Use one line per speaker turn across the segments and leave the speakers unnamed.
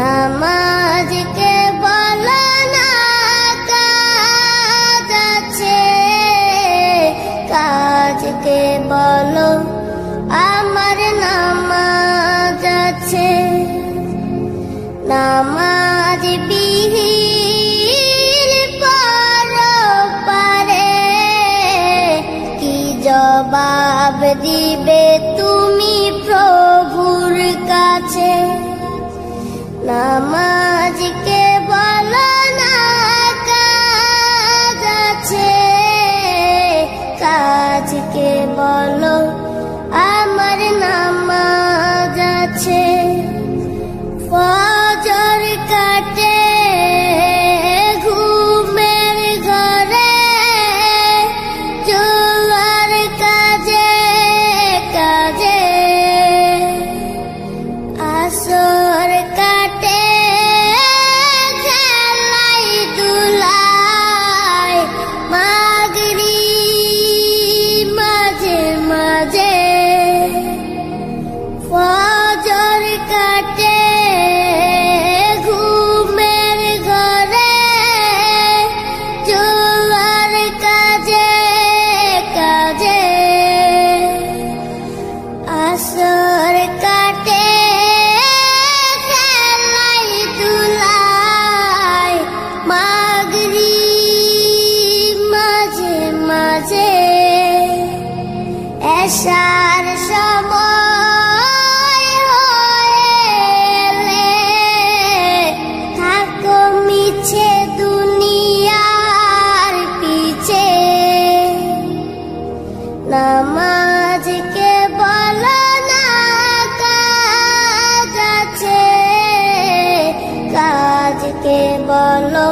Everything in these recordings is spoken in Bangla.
নামাজকে বলো না কাজ আছে, কাজকে বলো আমার নামাজ আছে। নামাজ বিহীন পরপারে কি জবাব দিবে তুমি প্রভুর কাছে? নামাজকে বলো না কাজ আছে, কাজকে বলো আমার নামাজ আছে। ফজর কাটে ঘুমের ঘরে, জোয়ার কাজে কাজে, আসর কাটে খেলাই দুলাই, মাগরিব মাঝে মাঝে। ফজর কাটে ঘুমের ঘরে, জোয়ার কাজে কাজে, আসর কাটে খেলাই দুলাই, মাগরিব মাঝে মাঝে। এশার সময় হলে থাকো মিছে দুনিয়ার পিছে। নামাজকে বলো না কাজ আছে, কাজকে বলো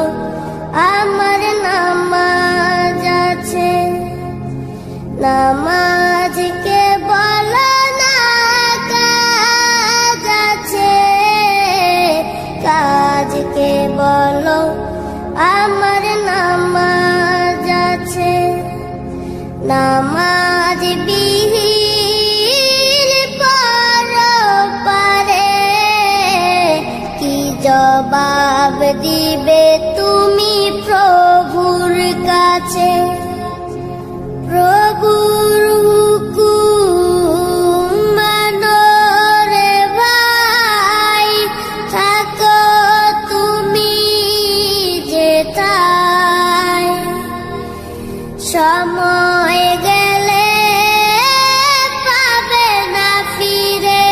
আমার নামাজ আছে। নামাজকে বলো না কাজ আছে, কাজকে বলো আমার নামাজ আছে। নামাজ বিহীন পরপারে কি জবাব দিবে তুমি প্রভুর কাছে? প্রভুর হুকুম মানো রে ভাই, থাকো তুমি যেথায়। সময় গেলে পাবে না ফিরে,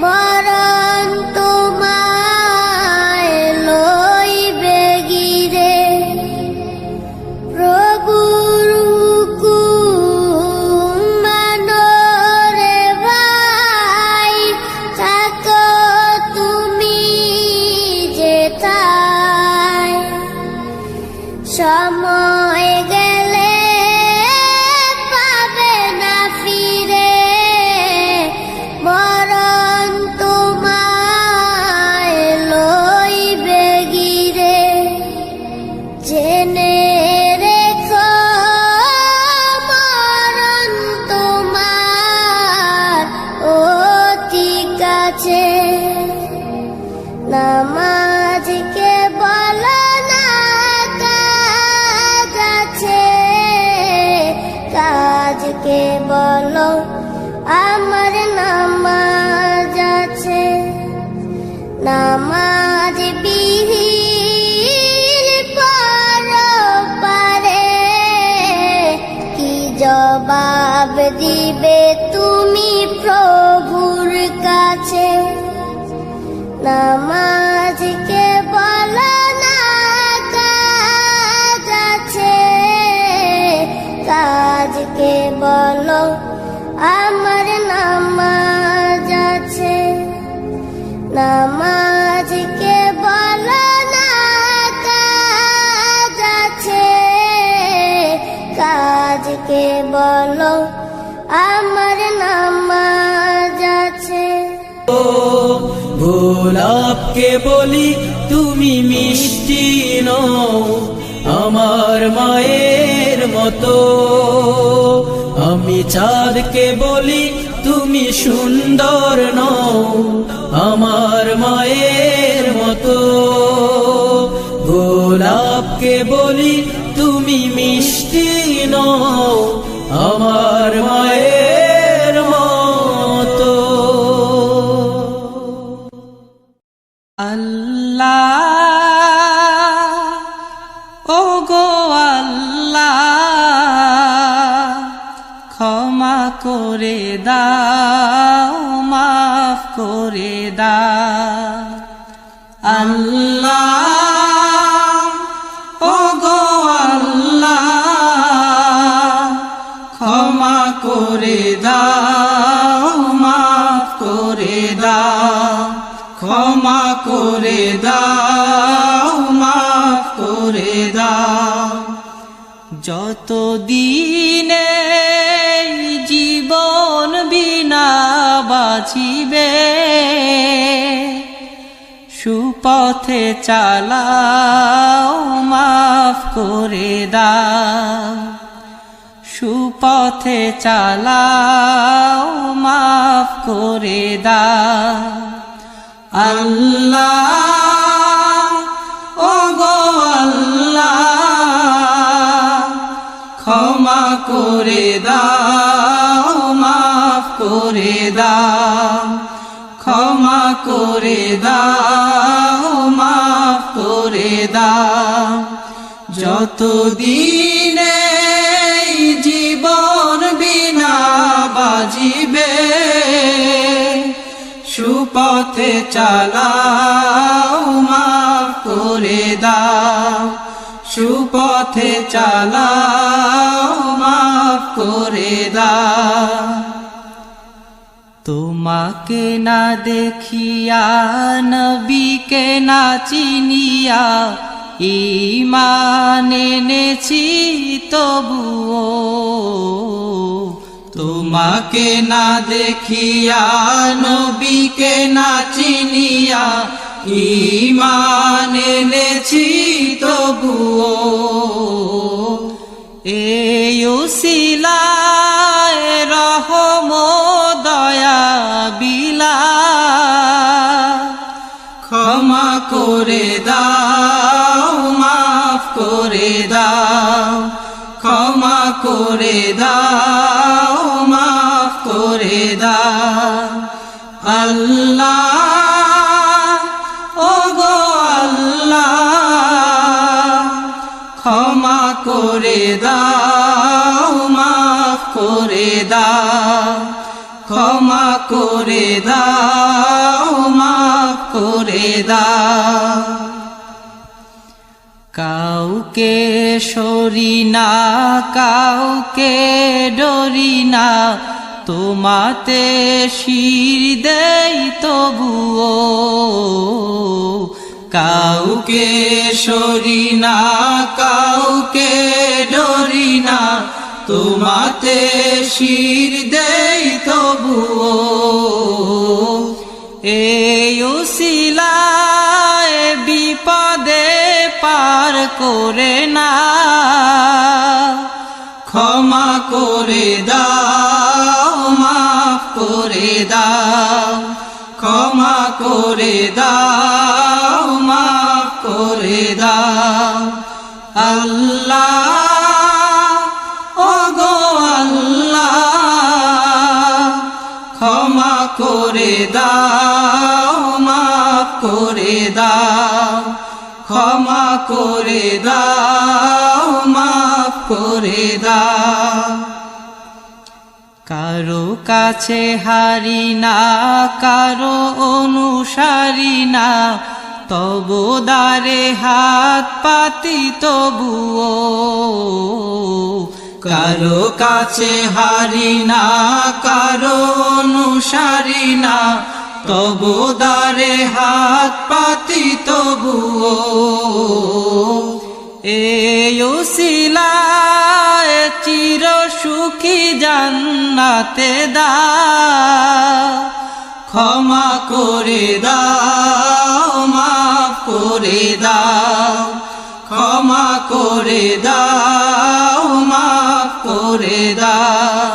মরণ তোমায় লইবে গিরে। প্রভুর হুকুম মানো রে ভাই, থাকো তুমি যেথায়। সময় গেলে পাবে না ফিরে, মরণ তোমায় লইবে গিরে। জেনে রেখো মরণ তোমার অতি কাছে। নামাজকে বলো না কাজ আছে, কাজকে বলো আমার নামাজ আছে। নামাজ বিহীন পরপারে কি জবাব দিবে তুমি প্রভুর কাছে? নামাজকে বলো না কাজ আছে, কাজকে বলো আমার নামাজ আছে। নামাজকে বলো না কাজ আছে, কাজকে বলো আমার নামাজ আছে।
গোলাপকে বলি তুমি মিষ্টি নও, আমার মায়ের মতো। আমি চাঁদকে বলি তুমি সুন্দর নও, আমার মায়ের মতো। গোলাপকে বলি তুমি মিষ্টি নও, আমার মায়ের মতো।
আল্লাহ ও গো আল্লাহ, ক্ষমা করে দাও, মাফ করে দাও। আল্লাহ ও গো আল্লাহ, ক্ষমা করে দাও, মাফ করে দাও। ক্ষমা করে দাও, মাফ করে দাও। যত দিনে জীবন বিনা বাঁচিবে, সুপথে চালাও, মাফ করে দাও। সুপথে চালাও, মাফ করে দাও। আল্লাহ ও গো আল্লাহ, ক্ষমা করে দাও, মাফ করে দাও। ক্ষমা করে দাও, মাফ করে দাও। যত দিনে জীবন বিনা বাজিবে, সুপথে চালাও, মাফ করে দাও। সুপথে চালাও, মাফ করে দাও। তোমাকে না দেখিয়া, নবীকে না চিনিয়া, ঈমান এনেছি তবুও। তোমাকে না দেখিয়া, নবীকে না চিনিয়া, ঈমান এনেছি তবুও। এই উসিলায় রহম দয়া বিলা, ক্ষমা করে দাও, মাফ করে দাও। ক্ষমা করে দাও, মাফ করে দাও। আল্লাহ ও গো আল্লাহ, ক্ষমা করে দাও, মাফ করে দাও। ক্ষমা করে দাও, মাফ করে দাও। কাউকে সরি না, কাউকে ডরি না, তোমাতে শির দেই তবুও। কাউকে সরি না, কাউকে ডরি না, তোমাতে শির দেই তবুও। এই উসিলায় বিপদে পার করে না, ক্ষমা করে দাও, মাফ করে দাও। ক্ষমা করে দাও, মাফ করে দাও। আল্লাহ ও গো আল্লাহ, ক্ষমা করে দাও, মাফ করে দাও। ক্ষমা করে দাও, মাফ করে দাও। কারো কাছে হারি না, কারো অনুসারী না, তবু দ্বারে হাত পাতি তবুও। কারো কাছে হারি না, কারো অনুসারী না, তবু দ্বারে হাত পাতি তবুও। এই উসিলায় চির সুখী জান্নাতে দাও। ক্ষমা করে দাও, মাফ করে দাও। ক্ষমা করে দাও, মাফ করে দাও।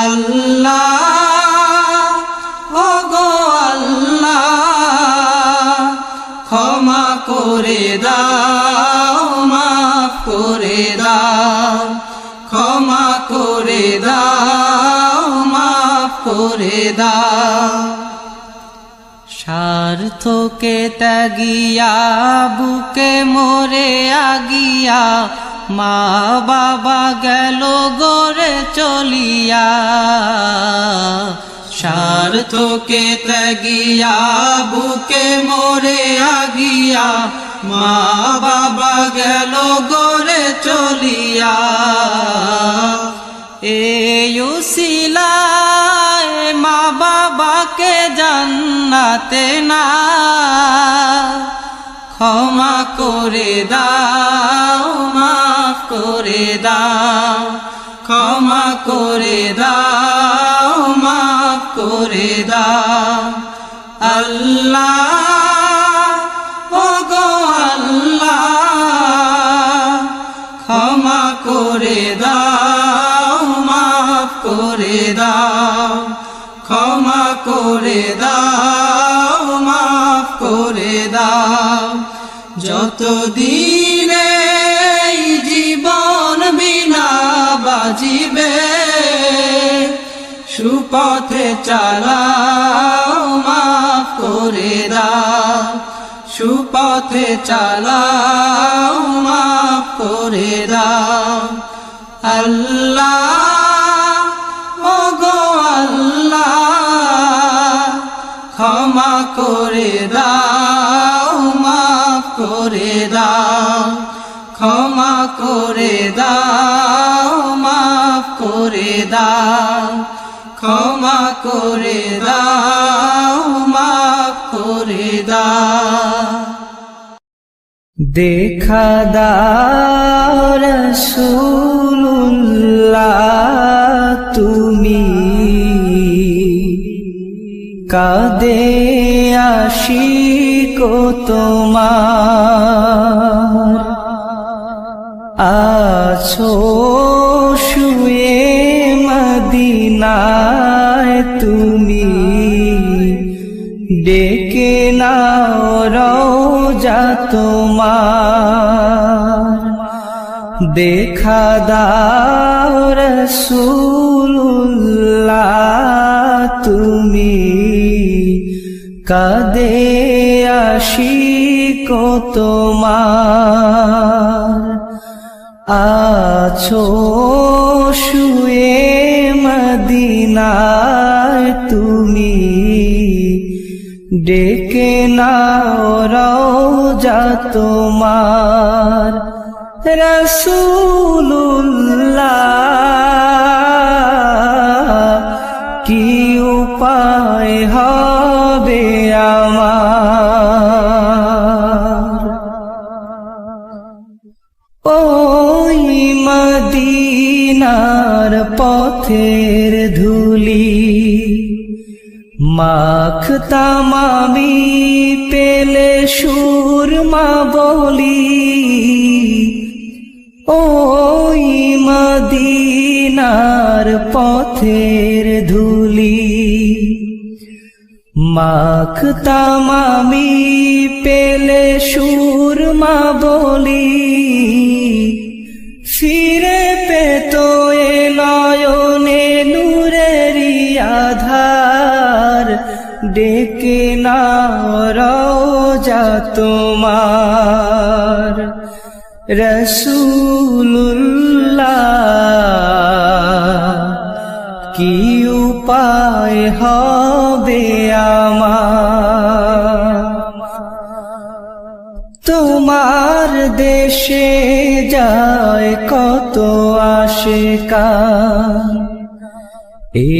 আল্লাহ ও গো আল্লাহ, ক্ষমা করে দাও, মাফ করে দাও, ক্ষমা করে দাও, মাফ করে দাও। স্বার্থকে ত্যাগিয়া বুকে মোরে আগিয়া মা বাবা গেল গড়ে চলিয়া। স্বার্থকে ত্যাগিয়া বুকে মোরে আগিয়া মা বাবা গেল গড়ে চলিয়া। এই উসিলায় মা বাবাকে জান্নাতে না ক্ষমা করে দাও, মাফ করে দাও, ক্ষমা করে দাও, মাফ করে দাও। আল্লাহ ওগো আল্লাহ ক্ষমা করে দাও, মাফ করে দাও, ক্ষমা করে দাও, মাফ করে দাও। যতদিনে এই জীবন বিনা বাজিবে সুপথে চালাও, মাফ করে দাও, সুপথে চালাও, মাফ করে দাও। আল্লাহ ওগো আল্লাহ ক্ষমা করে দাও, মাফ করে দাও, ক্ষমা করে দাও, মাফ করে দাও, ক্ষমা করে দাও, মাফ করে দাও।
দেখা দাও রাসূলুল্লাহ তুমি কাঁদে আশিক তোমার আছো শুয়ে মদিনায় তুমি ডেকে নাও রওজা তোমার। দেখা দাও রাসূলুল্লাহ তুমি কাঁদে আশিক তোমার আছো শুয়ে মদিনায় তুমি ডেকে নাও রওজা তোমার। রাসূলুল্লাহ কি উপায় হবে আমার ওই মদিনার পথের ধুলি মাখতাম আমি পেলে সুরমা বলি ওই মদিনার পথের ধুলি মাখতাম আমি পেলে সুরমা বলি ফিরে পেত এ নয়নে নূরেরি আধার ডেকে নাও রওজা তোমার। রাসূলুল্লাহ কি উপায় হবে আমার তোমার দেশে যায় কত আশিকান এ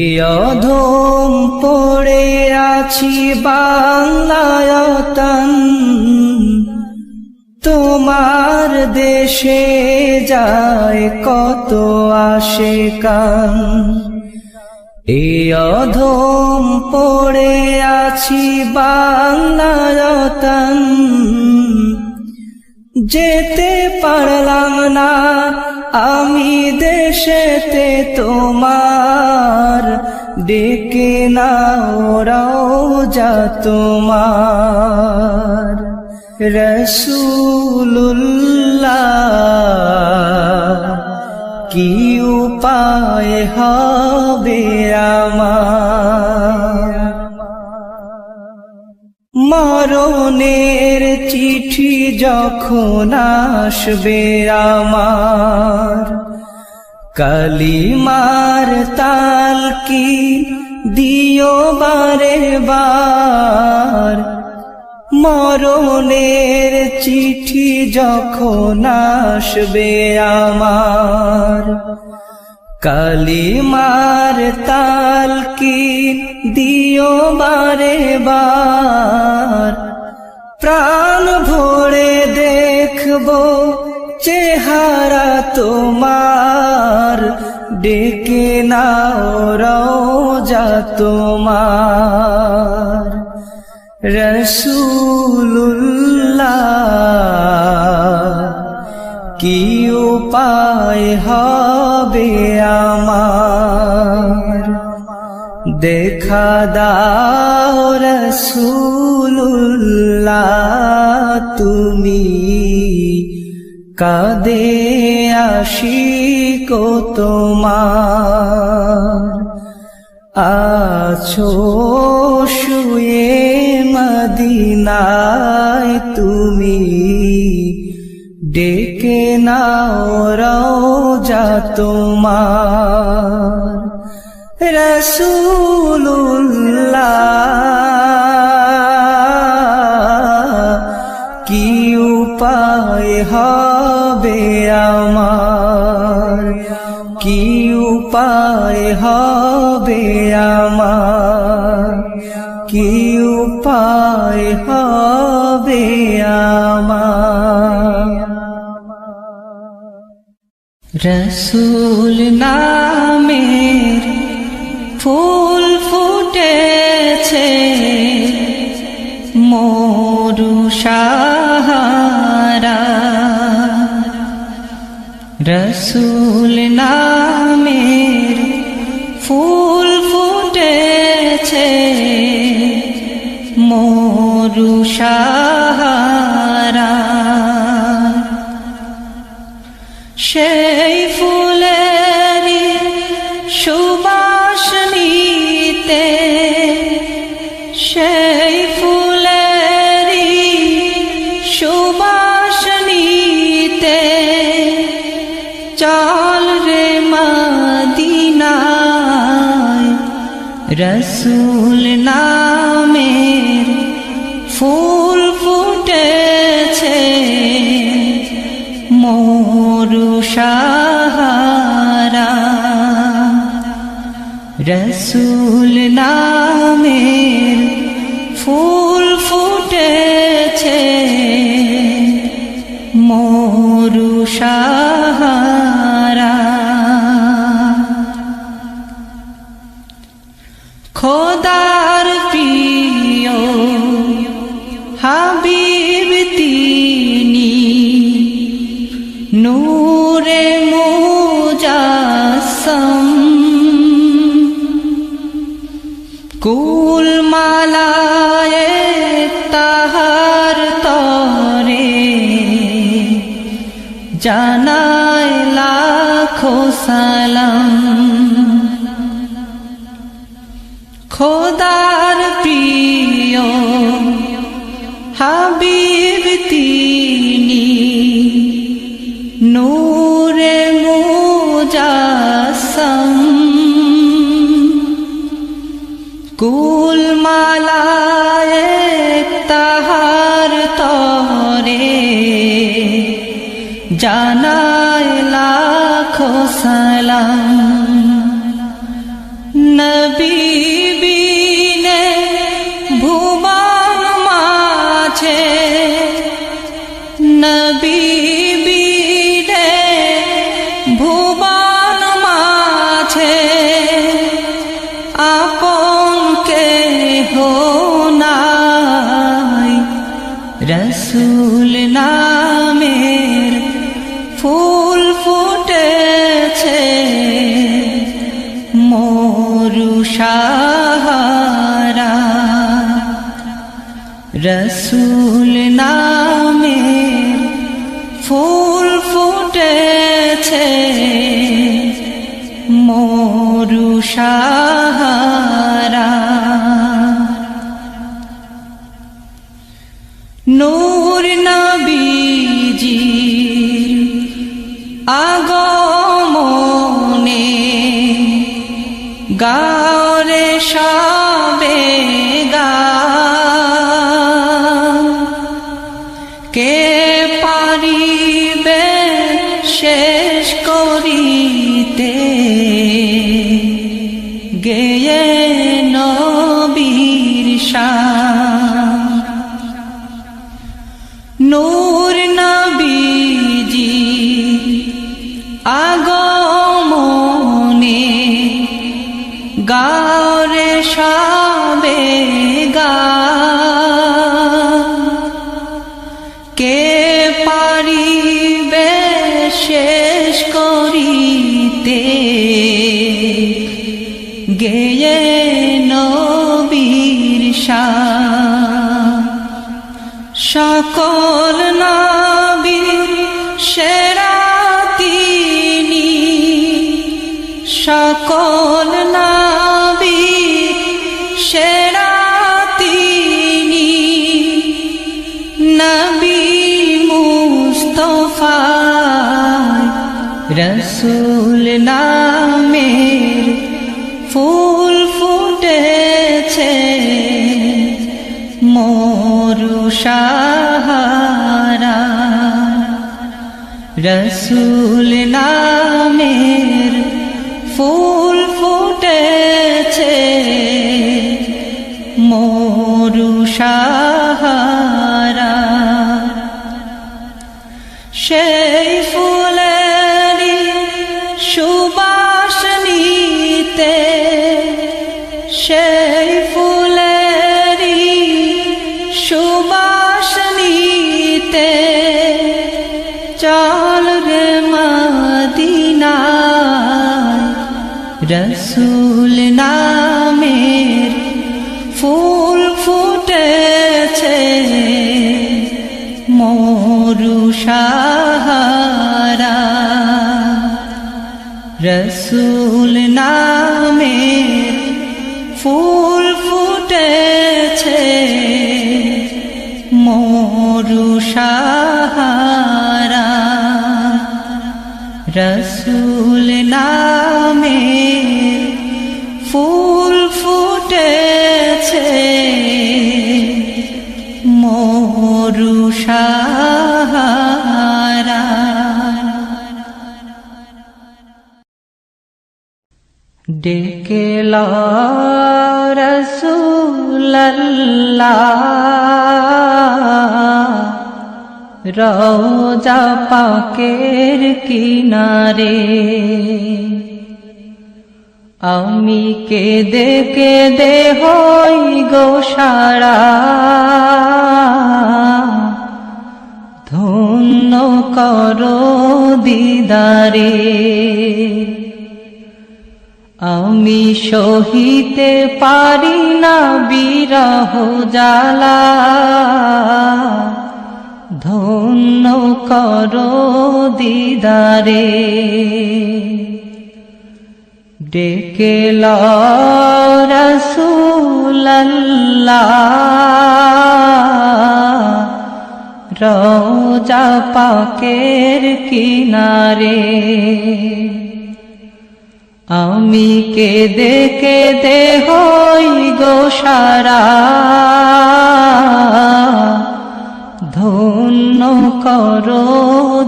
অধম পড়ে আছি বাংলায়তন তোমার দেশে যায় কত আশিকান এ অধম পড়ে আছি বাংলায়তন যেতে পারলাম না আমি দেশেতে তোমার ডেকে নাও রওজা তোমার। রসূলুল্লাহ কি উপায় হবে আমার, মরণের চিঠি যখন আসবে আমার, কালিমার তালকিন দিও বারে বার, মরণের চিঠি যখন আসবে আমার, কালিমার তালকিন দিও বারে বার, প্রাণ ভরে দেখবো চেহারা তোমার, ডেকে নাও রওজা তোমার, রসূলুল্লাহ কি উপায় হবে আমার, দেখা দাও রসূলুল্লাহ তুমি, কাঁদে আশিক তোমার, আছো শুয়ে মদিনায় তুমি, ডেকে নাও রওজা তোমার, রসূলুল্লাহ কি উপায় হবে আমার, কি উপায় হবে আমার, কি উপায় হবে আমার। রসূল নামের ফুল ফুটেছে মরু সাহারা, রসূল নামের ফুল ফুটেছে মরু সাহারা, সেই ফুলেরই সুবাস নিতে, সেই ফুলেরই সুবাস নিতে, চল রে মদিনায়, রসূল নামের ফুল ফুটেছে মরু সাহারা, রসূল নামের ফুল ফুটেছে মরু সাহারা, খোদার প্রিয় হাবিব তিনি, নূরে মুজাসসম, কুল মালায়ে তাহার তরে, জানায় লাখো সালাম, খোদার প্রিয় হাবিব তিনি, নূরে মুজাসসম, কুল মালায়ে তাহার তরে, জানায় লাখো সালাম, নবী বিনে ভুবন মাঝে, নবী বিনে ভুবন মাঝে, আপন কেহ নাই, রসূল নামের ফুল ফুটেছে মরু সাহারা, রসুল নামের ফুল ফুটেছে মরু সাহারা নূর নবীজির আগমনে গাওরে সবে গা কে পারিবে শেষ করিতে গেয়ে নবীর শান নূর নবীজি আগমনে গাওরে সবে গা কে পারিবে শেষ করিতে গেয়ে নবীর শান সকল নবীর সেরা তিনি সকল নবী সেরা তিনি নবী মুস্তফা রসুল নামের ফুল ফুটেছে মরু সাহারা রসুল নামের ফুল ফুটেছে মরু সাহারা সেই ফুলেরই সুবাস নিতে সেই ফুলেরই সুবাস নিতে চল রে মদিনায় রসুল নামের ফুল ফুটেছে মরু সাহারা রসুল নামের ফুল ফুটেছে মরু সাহারা রসুল নামের ফুল ফুটেছে মরু সাহারা ডেকে লা রাসূলুল্লাহ রওজা পাকের কিনারে আমি কেঁদে কেঁদে হই গো সারা ধন্য করো দিদারে আমি সহিতে পারি না বিরহ জ্বালা ধন্য করো দিদারে ডেকে লা রাসূলুল্লাহ রওজা পাকের কিনারে আমি কেঁদে কেঁদে হই গো সারা ধন্য করো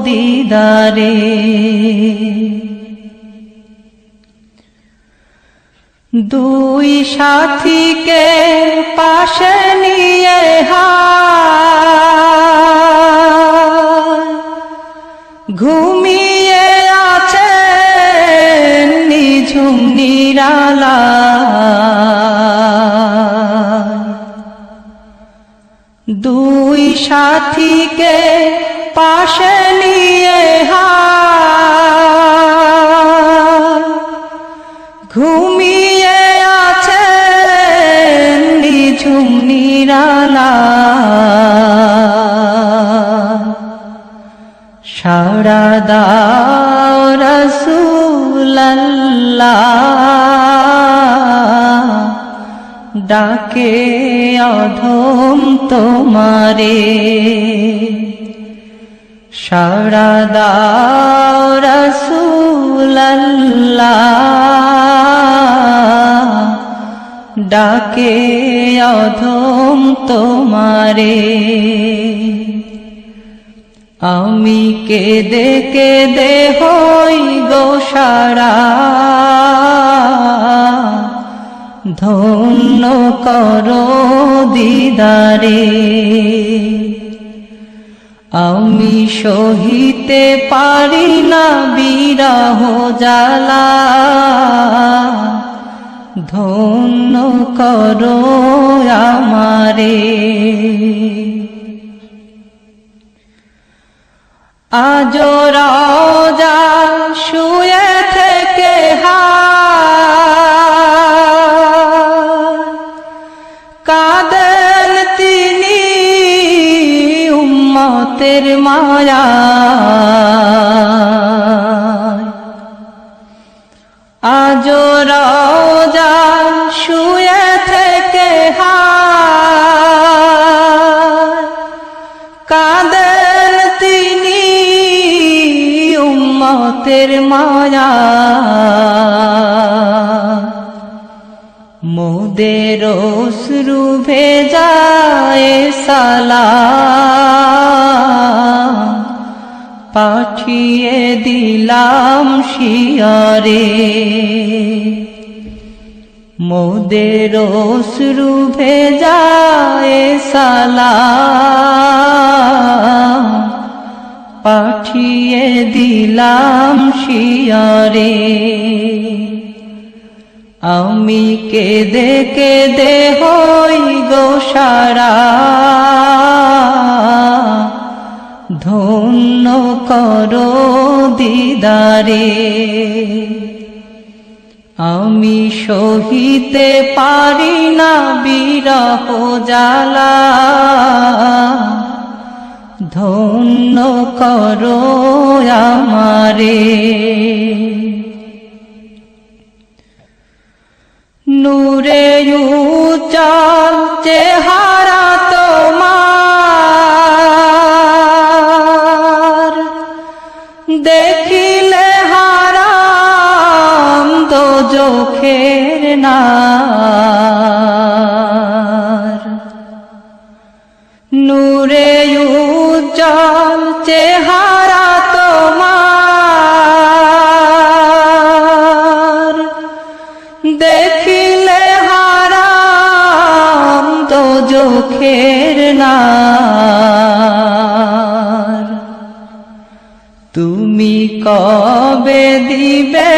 দিদারে দুই সাথীকে পাশে নিয়ে ঘুমিয়ে আছে নিঝুম নিরালা দুই সাথীকে পাশে নিয়ে ঘুমিয়ে আছে নিঝুম নিরালা সাড়া দাও রাসূলুল্লাহ ডাকে অধম তোমারে সাড়া দাও রাসূলুল্লাহ ডাকে অধম তোমারে আমি কেঁদে কেঁদে হই গো সারা ধন্য করো দিদারে আমি সহিতে পারি না বিরহ জ্বালা ধন্য করো আমারে আজ রাজা শুয়ে থেকে কাঁদেন তিনি উম্মতের মায়া আজ রাজা শুয়ে থেকে কাঁদেন তিনি উম্মতের মায়া মোদের অশ্রু ভেজায় সালাম পাঠিয়ে দিলাম শিয়রে মোদের অশ্রু ভেজায় সালাম পাঠিয়ে দিলাম শিয়রে আমি কেঁদে কেঁদে হই গো সারা ধন্য করো দিদারে আমি সহিতে পারি না বিরহ জ্বালা ধন্য করো আমারে নূরে উজ্জ্বল চেহারা তোমার দেখিলে হারাম দোজখের নার নূরে উজ্জ্বল চেহারা তোমার দেখিলে হারাম দোজখের নার তুমি কবে দিবে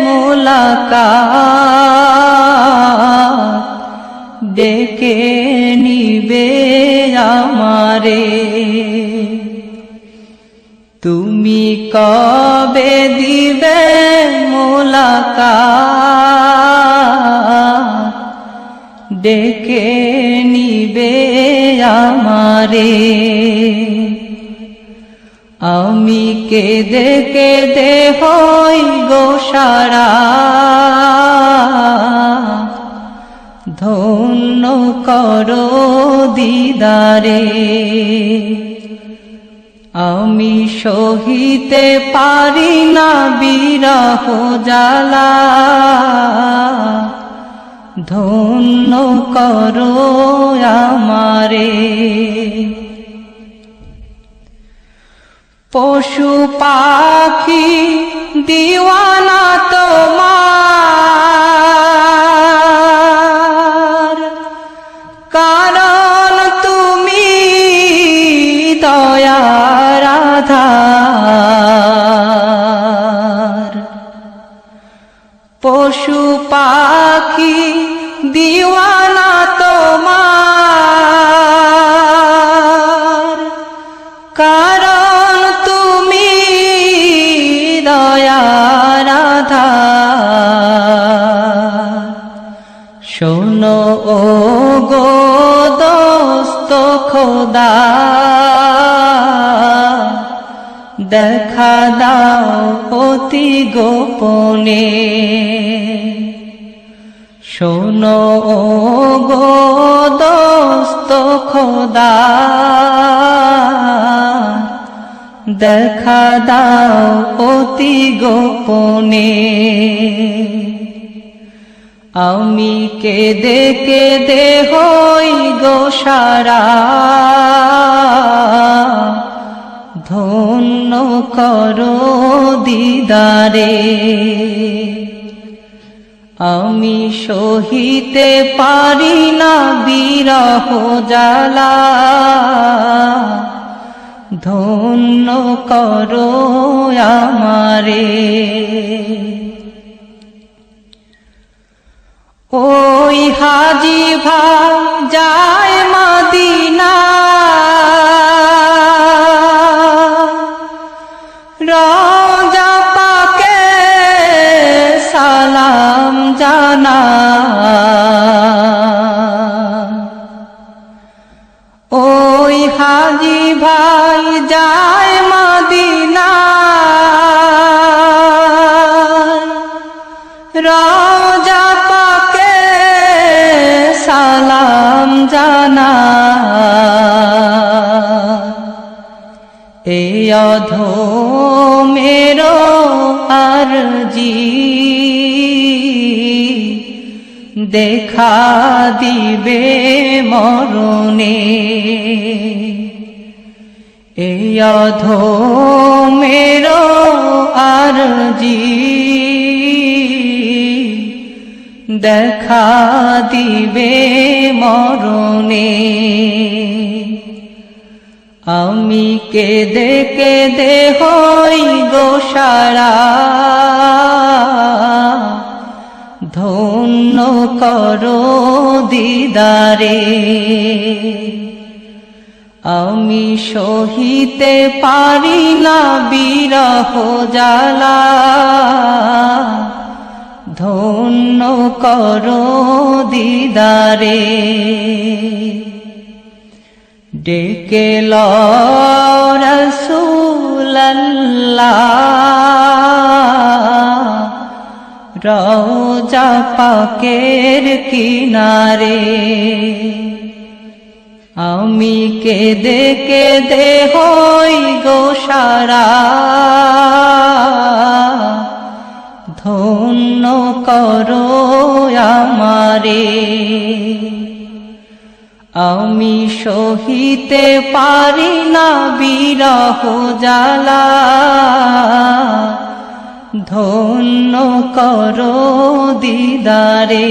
মুলাকাত ডেকে নিবে আমারে তুমি কবে দিবে মুলাকাত ডেকে নিবে আমারে আমি কেঁদে কেঁদে হই গো সারা ধন্য করো দিদারে আমি সহিতে পারি না বিরহ জ্বালা ধন্য করো আমারে পশু পাখি দিওয়ানা তোমার কারণ তুমি দয়ার আধার পশু পাখি দিওয়ানা তোমার কারণ তুমি দয়ার আধার শোনো ও গো দোস্ত খোদা দেখা দাও অতি গোপনে শোনো ও গো দোস্ত খোদা দেখা দাও অতি গোপনে আমি কেঁদে কেঁদে হই গো সারা ধন্য করো দিদারে আমি সহিতে পারি না বিরহ জ্বালা ধন্য করো আমারে ওই হাজি ভাই যায় মদিনা রওজা পাকে সালাম জানা ওই হাজি ভাই যায় মদিনা রওজা পাকে সালাম জানা এই অধমেরো আরজি দেখা দিবে মরণে এই অধমেরো আরজি দেখা দিবে মরণে আমি কেঁদে কেঁদে হই গো সারা ধন্য করো দিদারে আমি সহিতে পারি না বিরহ জ্বালা ধন্য করো দিদারে ডেকে লো রাসূলুল্লাহ রওজা পাকের কিনারে আমি কেঁদে কেঁদে হই গো সারা ধন্য করো আমারে আমি সহিতে পারি না বিরহ জ্বালা ধন্য করো দিদারে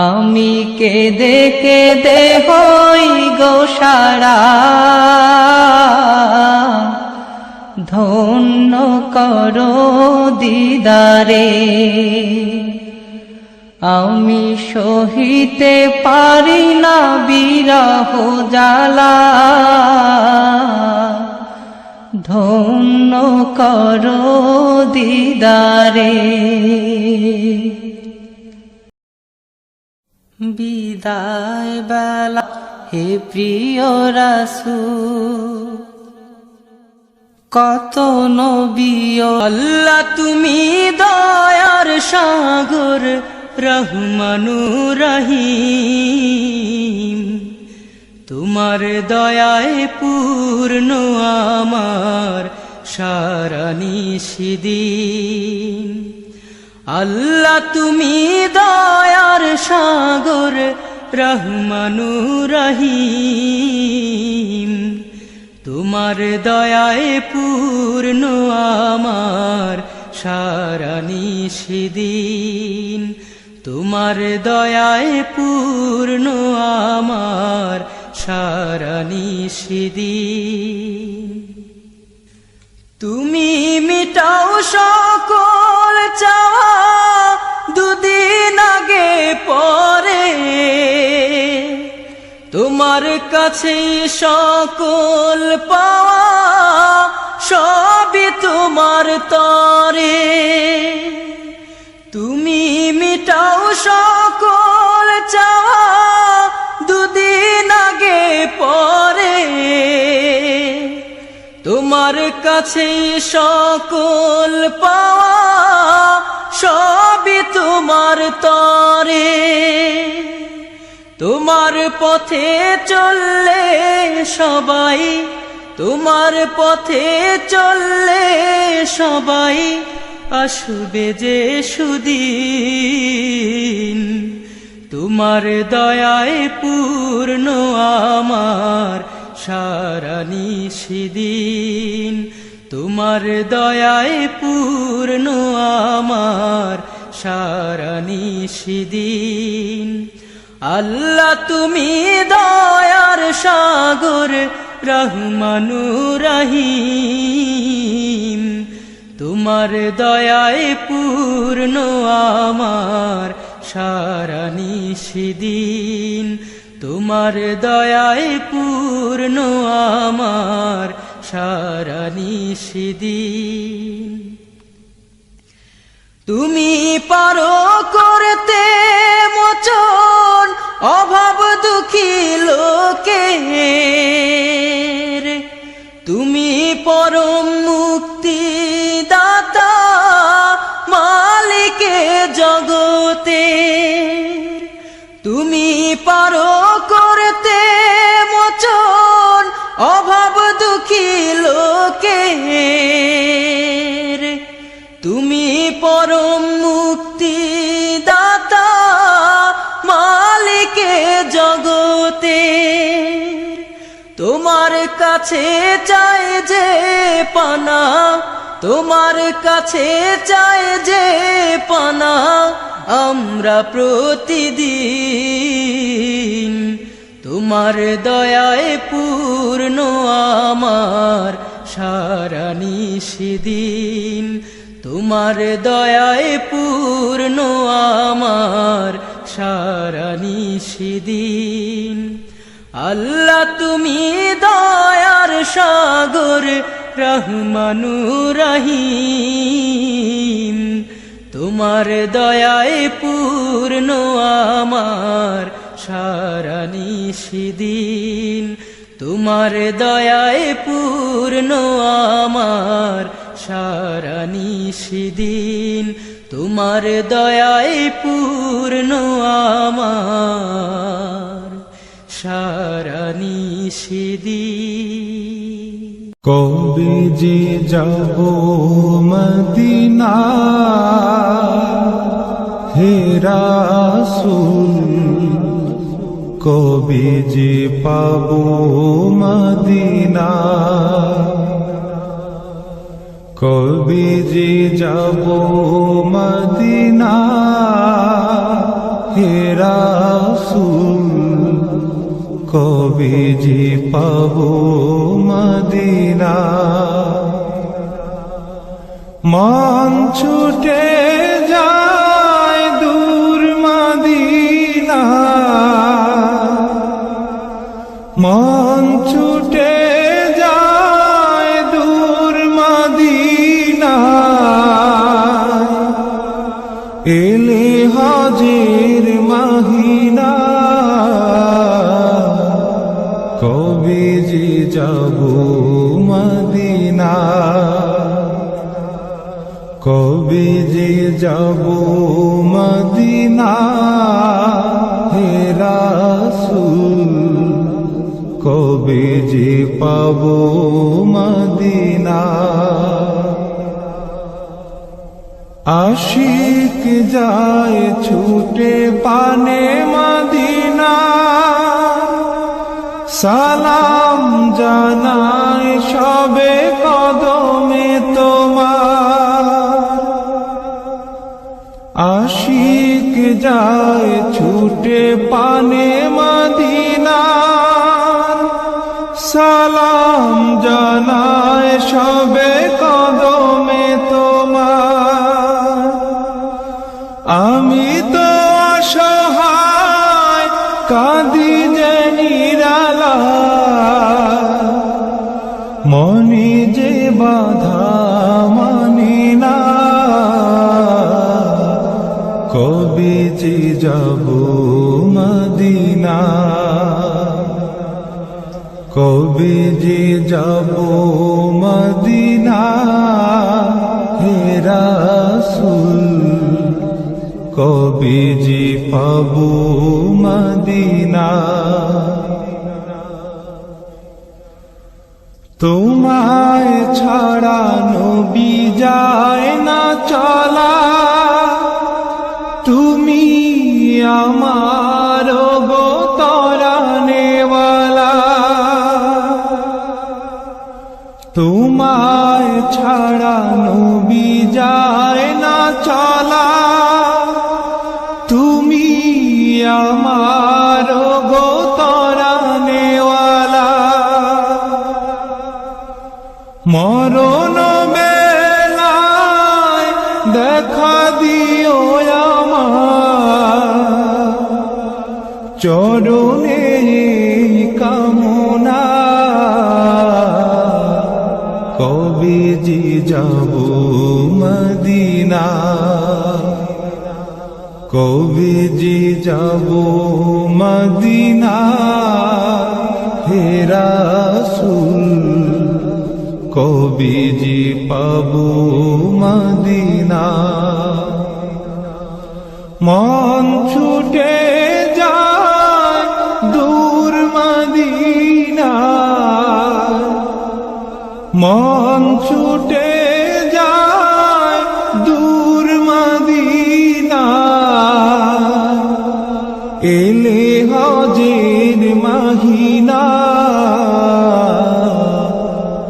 আমি কেঁদে কেঁদে হই গো সারা ধন্য করো দিদারে আমি সহিতে পারি না বিরহ জ্বালা ধন্য করো দিদারে বিদায় বেলা হে প্রিয় রাসূল কত নবী আল্লাহ তুমি দয়ার সাগর রহমানুর রহিম তোমার দয়ায় পূর্ণ আমার সারা নিশিদিন আল্লাহ তুমি দয়ার সাগর রহমানুর রহিম তোমার দয়ায় পূর্ণ আমার সারা নিশিদিন তোমার দয়ায় পূর্ণ আমার সারা নিশিদিন তুমি মিটাও সকল চাওয়া দুদিন আগে পরে তোমার কাছে সকল পাওয়া সবই তোমার তরে তুমি মিটাও সকল চাওয়া দুদিন আগে পরে তোমার কাছে সকল পাওয়া সবই তোমার তরে। তোমার পথে চললে সবাই, তোমার পথে চললে সবাই আসবে যে সুদিন। তোমার দয়ায় পূর্ণ আমার সারা নিশিদিন। তোমার দয়ায় পূর্ণ আমার সারা নিশিদিন। আল্লাহ তুমি দয়ার সাগর রহমানুর রহিম। তোমার দয়ায় পূর্ণ আমার সারা নিশিদিন। তোমার দয়ায় পূর্ণ আমার সারা নিশিদিন। তুমি পারো করতে মোচন অভাব দুঃখী লোকের। তুমি পরম মুক্তি দাতা মালিকে জগতের। তুমি পারো করতে মোচন অভাব দুঃখী লোকের। তুমি পরম মুক্তি দাতা মালিকে জগতের। তোমার কাছে চাই যে পানা, তোমার কাছে চাই যে পানা আমরা প্রতিদিন। তোমার দয়ায় পূর্ণ আমার সারা নিশিদিন। তোমার দয়ায় পূর্ণ আমার সারা নিশিদিন। আল্লাহ তুমি দয়ার সাগর রহমানুর রহিম। তোমার দয়ায় পূর্ণ আমার সারা নিশিদিন। তোমার দয়ায় পূর্ণ আমার সারা নিশিদিন। তোমার দয়ায় পূর্ণ আমার সারা নিশিদিন।
কবে যে যাব মদিনা হে রাসূল, কবে যে পাব মদিনা। কবে যে যাব মদিনা হে রাসূল, কবে যে পাব মদিনা। মন ছুটে যায় দূর মদিনা, মন ছুটে যায় দূর মদিনা। এলে হজের মাহিনা, কবে যে যাব মদিনা। কবে যে যাব মদিনা হে রাসূল, কবে যে পাব মদিনা। আশিক যায় ছুটে পানে মদিনা, সালাম জানায় সবে কদমে তোমার। আশিক যায় ছুটে পানে মদিনা, সালাম জানায় সবে কদমে তোমার। আমি তো অসহায় কাঁদি যে নিরালায়, মনে যে বাধা মানি না। কবে যে যাব মদিনা, কবে যে যাব মদিনা হে রাসূল কবে যে পাব মদিনা তোমায় ছাড়া নবী যায় না চলা তুমি আমার গো তরানেওয়ালা তোমায় ছাড়া নবী যায় না চলা তুমি আমার গো তরানেওয়ালা মরণ বেলায় দেখা দিও আমার চরণে কামনা কবে যে যাব মদিনা কবে যে যাব মদিনা হে রাসূল কবে যে পাব মদিনা মন ছুটে যায় দূর মদিনা মন ছুটে যায় দূর মদিনা এলে হজের মহিনা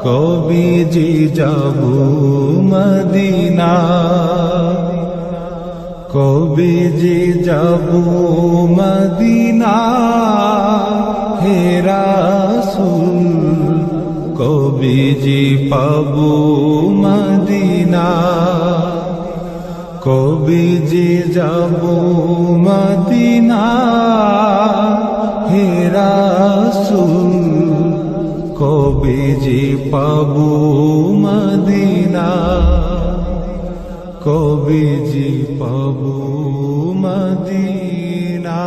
কবে যে যাব মদিনা কবে যে যাব মদিনা হে রাসূল কবে যে পাব মদিনা কবে যে যাব মদিনা হে রাসূল কবে যে পাব মদিনা কবে যে পাব মদিনা